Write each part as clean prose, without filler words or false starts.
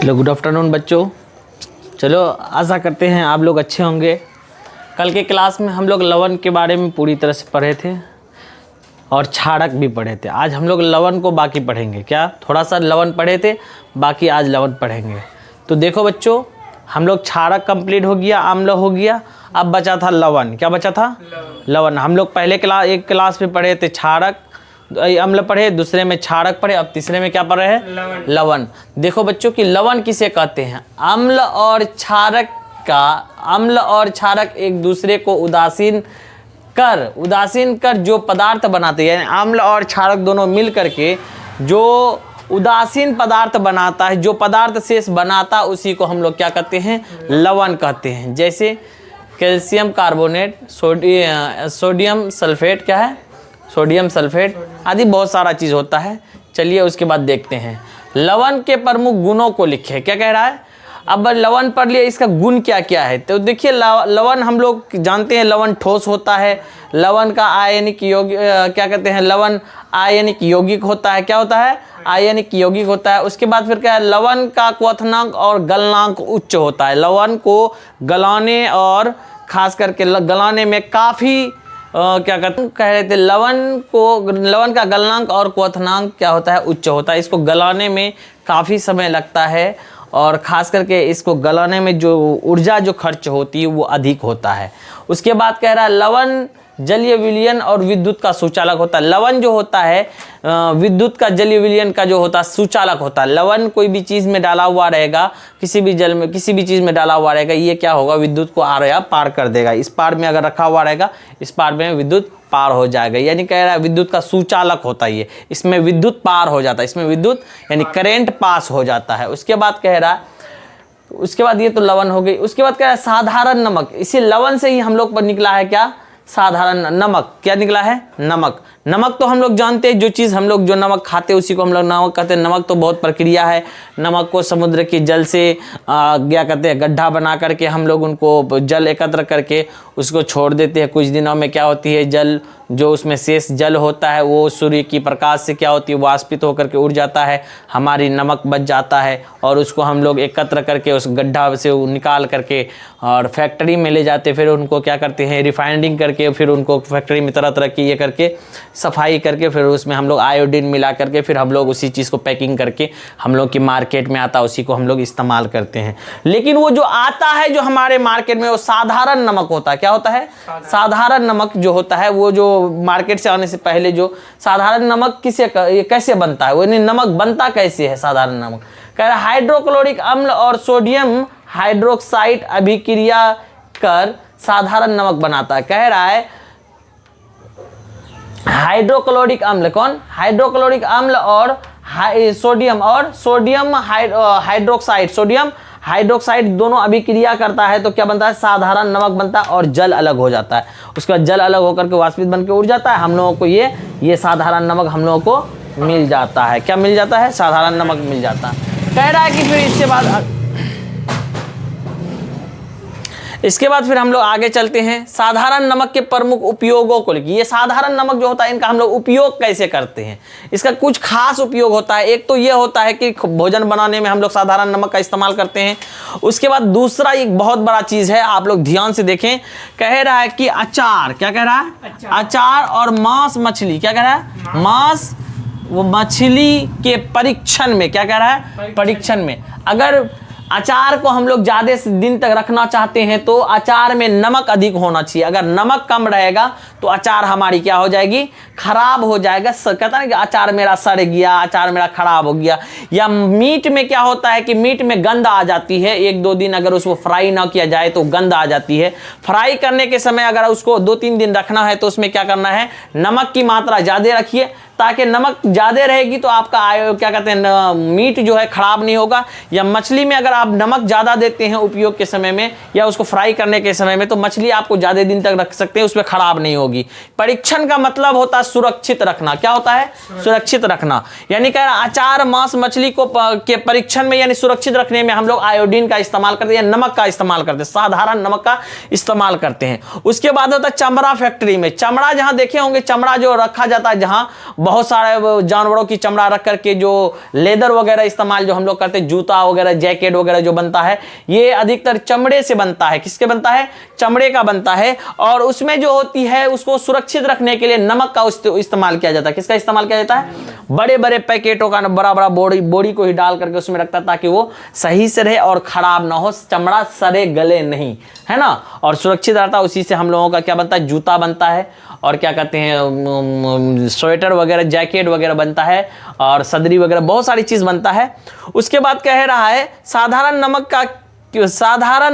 चलो good afternoon बच्चों। चलो आशा करते हैं आप लोग अच्छे होंगे। कल के क्लास में हम लोग लवण के बारे में पूरी तरह से पढ़े थे और क्षारक भी पढ़े थे। आज हम लोग लवण को बाकी पढ़ेंगे। क्या थोड़ा सा लवण पढ़े थे, बाकी आज लवण पढ़ेंगे। तो देखो बच्चों, हम लोग क्षारक कंप्लीट हो गया, अम्ल हो गया, अब बचा था लवण। क्या बचा था? लवण। हम लोग पहले एक क्लास में पढ़े थे क्षारक, अम्ल पढ़े, दूसरे में क्षारक पढ़े, अब तीसरे में क्या पढ़ रहे हैं? लवण। देखो बच्चों कि लवण किसे कहते हैं? अम्ल और क्षारक का, अम्ल और क्षारक एक दूसरे को उदासीन कर जो पदार्थ बनाते हैं, अम्ल और क्षारक दोनों मिल करके जो उदासीन पदार्थ बनाता है, जो पदार्थ शेष बनाता है, उसी को हम लोग क्या कहते हैं? लवण कहते हैं। जैसे कैल्शियम कार्बोनेट, सोडियम सल्फेट, क्या है? सोडियम सल्फेट आदि बहुत सारा चीज़ होता है। चलिए उसके बाद देखते हैं लवण के प्रमुख गुणों को लिखे। क्या कह रहा है? अब लवण पढ़ लिया, इसका गुण क्या क्या है। तो देखिए लवण हम लोग जानते हैं, लवण ठोस होता है। लवण का आयनिक यौगिक क्या कहते हैं? लवण आयनिक यौगिक होता है। क्या होता है? आयनिक यौगिक होता है। उसके बाद फिर क्या है? लवण का क्वथनांक और गलनांक उच्च होता है। लवण को गलाने और खास करके गलाने में काफ़ी क्या कहते हैं, कह रहे थे लवण का गलनांक और क्वथनांक क्या होता है? उच्च होता है। इसको गलाने में काफ़ी समय लगता है और ख़ास करके इसको गलाने में जो ऊर्जा जो खर्च होती है वो अधिक होता है। उसके बाद कह रहा है लवण जलीय विलयन और विद्युत का सुचालक होता है। लवण जो होता है विद्युत का, जलीय विलयन का जो होता है सुचालक होता है। लवण कोई भी चीज़ में डाला हुआ रहेगा, किसी भी जल में, किसी भी चीज़ में डाला हुआ रहेगा, ये क्या होगा? विद्युत को आर या पार कर देगा। इस पार में अगर रखा हुआ रहेगा, इस पार में विद्युत पार हो जाएगा। यानी कह रहा है विद्युत का सुचालक होता है ये, इसमें विद्युत पार हो जाता है, इसमें विद्युत यानी करेंट पास हो जाता है। उसके बाद कह रहा है, उसके बाद ये तो लवण हो गई। उसके बाद कह रहा है साधारण नमक। इसी लवण से ही हम लोग पर निकला है क्या? साधारण नमक। क्या निकला है? नमक। नमक तो हम लोग जानते हैं, जो चीज़ हम लोग जो नमक खाते हैं उसी को हम लोग नमक कहते हैं। नमक तो बहुत प्रक्रिया है। नमक को समुद्र के जल से क्या कहते हैं, गड्ढा बना करके हम लोग उनको जल एकत्र करके उसको छोड़ देते हैं। कुछ दिनों में क्या होती है, जल जो उसमें शेष जल होता है वो सूर्य की प्रकाश से क्या होती है, वाष्पित होकर के उड़ जाता है, हमारी नमक बच जाता है और उसको हम लोग एकत्र करके उस गड्ढा से निकाल करके और फैक्ट्री में ले जाते। फिर उनको क्या करते हैं, रिफाइनिंग करके फिर उनको फैक्ट्री में तरह तरह की ये करके सफाई करके फिर उसमें हम लोग आयोडीन मिला करके फिर हम लोग उसी चीज़ को पैकिंग करके हम लोग की मार्केट में आता है, उसी को हम लोग इस्तेमाल करते हैं। लेकिन वो जो आता है जो हमारे मार्केट में, वो साधारण नमक होता है। क्या होता है? साधारण नमक जो होता है, वो जो मार्केट से आने से पहले जो साधारण नमक कैसे बनता है, वो नमक बनता कैसे है? साधारण नमक कह रहा है हाइड्रोक्लोरिक अम्ल और सोडियम हाइड्रोक्साइड अभिक्रिया कर साधारण नमक बनाता है। कह रहा है हाइड्रोक्लोरिक अम्ल, कौन? हाइड्रोक्लोरिक अम्ल और सोडियम हाइड्रोक्साइड दोनों अभिक्रिया करता है तो क्या बनता है? साधारण नमक बनता है और जल अलग हो जाता है। उसके बाद जल अलग होकर के वाष्पित बन के उड़ जाता है। हम लोगों को ये साधारण नमक हम लोगों को मिल जाता है। क्या मिल जाता है? साधारण नमक मिल जाता है। कह रहा है कि फिर इसके बाद फिर हम लोग आगे चलते हैं। साधारण नमक के प्रमुख उपयोगों को लिखिए। ये साधारण नमक जो होता है इनका हम लोग उपयोग कैसे करते हैं, इसका कुछ खास उपयोग होता है। एक तो ये होता है कि भोजन बनाने में हम लोग साधारण नमक का इस्तेमाल करते हैं। उसके बाद दूसरा एक बहुत बड़ा चीज़ है, आप लोग ध्यान से देखें। कह रहा है कि अचार, क्या कह रहा है? अचार और मांस मछली, क्या कह रहा है? मांस वो मछली के परीक्षण में, क्या कह रहा है? परीक्षण में। अगर अचार को हम लोग ज़्यादा दिन तक रखना चाहते हैं तो अचार में नमक अधिक होना चाहिए। अगर नमक कम रहेगा तो अचार हमारी क्या हो जाएगी? खराब हो जाएगा। कहता है कि अचार मेरा सड़ गया, अचार मेरा खराब हो गया। या मीट में क्या होता है कि मीट में गंध आ जाती है। 1-2 दिन अगर उसको फ्राई ना किया जाए तो गंध आ जाती है। फ्राई करने के समय अगर उसको 2-3 दिन रखना है तो उसमें क्या करना है? नमक की मात्रा ज़्यादा रखिए, ताकि नमक ज़्यादा रहेगी तो आपका क्या कहते हैं, मीट जो है खराब नहीं होगा। या मछली में अगर आप नमक ज़्यादा देते हैं उपयोग के समय में या उसको फ्राई करने के समय में तो मछली आपको ज़्यादा दिन तक रख सकते हैं, उसमें खराब नहीं होगी। होगी। परीक्षण का मतलब होता है सुरक्षित रखना। क्या होता है? सुरक्षित रखना। यानी कह रहा अचार, मांस, मछली को के परीक्षण में यानी सुरक्षित रखने में हम लोग आयोडीन का इस्तेमाल करते हैं, नमक का इस्तेमाल करते हैं, साधारण नमक का इस्तेमाल करते हैं। उसके बाद होता है चमड़ा फैक्ट्री में। चमड़ा जहां देखे होंगे, चमड़ा जो रखा जाता है, जहां बहुत सारे जानवरों की चमड़ा रख करके जो लेदर वगैरह इस्तेमाल जो हम लोग करते हैं, जूता वगैरह, जैकेट वगैरह जो बनता है, ये अधिकतर चमड़े से बनता है। किसके बनता है? चमड़े का बनता है। और उसमें जो होती है उसको सुरक्षित रखने के लिए नमक का इस्तेमाल किया जाता है। किसका इस्तेमाल किया जाता है? बड़े बड़े पैकेटों का, बड़ा बड़ा बोरी को ही डाल करके उसमें रखता है ताकि वो सही से रहे और खराब ना हो, चमड़ा सड़े गले नहीं, है ना, और सुरक्षित रहता है। उसी से हम लोगों का क्या बनता है? जूता बनता है, और क्या कहते हैं, स्वेटर वगैरह, जैकेट वगैरह बनता है, और सदरी वगैरह बहुत सारी चीज बनता है। उसके बाद कह रहा है साधारण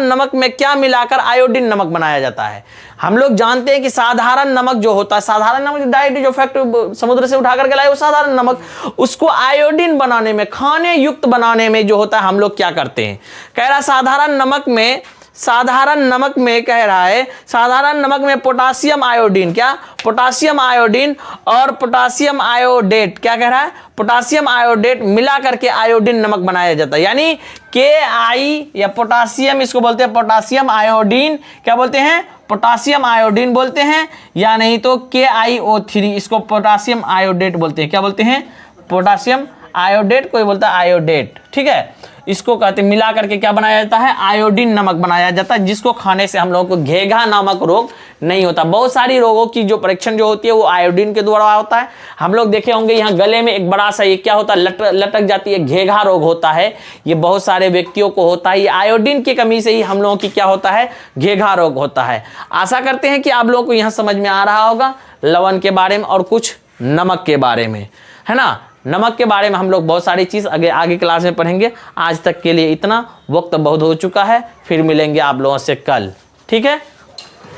नमक में क्या मिलाकर आयोडीन नमक बनाया जाता है। हम लोग जानते हैं कि साधारण नमक जो होता है, साधारण नमक डायरेक्ट जो फैक्ट समुद्र से उठा करके लाए वो साधारण नमक, उसको आयोडीन बनाने में, खाने युक्त बनाने में जो होता है हम लोग क्या करते हैं? कह रहा साधारण नमक में कह रहा है साधारण नमक में पोटासियम आयोडीन, क्या? पोटासियम आयोडीन और पोटासियम आयोडेट, क्या कह रहा है? पोटासियम आयोडेट मिला करके आयोडीन नमक बनाया जाता है। यानी KI या पोटासियम, इसको बोलते हैं पोटासियम आयोडीन। क्या बोलते हैं? पोटासियम आयोडीन बोलते हैं, या नहीं तो KiO3, इसको पोटासियम आयोडेट बोलते हैं। क्या बोलते हैं? पोटासियम आयोडेट, कोई बोलता है आयोडेट, ठीक है। इसको कहते हैं मिला करके क्या बनाया जाता है? आयोडीन नमक बनाया जाता है, जिसको खाने से हम लोगों को घेघा नामक रोग नहीं होता। बहुत सारी रोगों की जो परीक्षण जो होती है वो आयोडीन के द्वारा होता है। हम लोग देखे होंगे यहाँ गले में एक बड़ा सा ये क्या होता है? लटक जाती है, घेघा रोग होता है। ये बहुत सारे व्यक्तियों को होता है। ये आयोडीन की कमी से ही हम लोगों की क्या होता है? घेघा रोग होता है। आशा करते हैं कि आप लोगों को यहाँ समझ में आ रहा होगा लवण के बारे में और कुछ नमक के बारे में, है ना। नमक के बारे में हम लोग बहुत सारी चीज़ आगे क्लास में पढ़ेंगे। आज तक के लिए इतना, वक्त बहुत हो चुका है। फिर मिलेंगे आप लोगों से कल, ठीक है।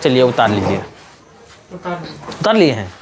चलिए उतार लीजिए। उतार लिए हैं।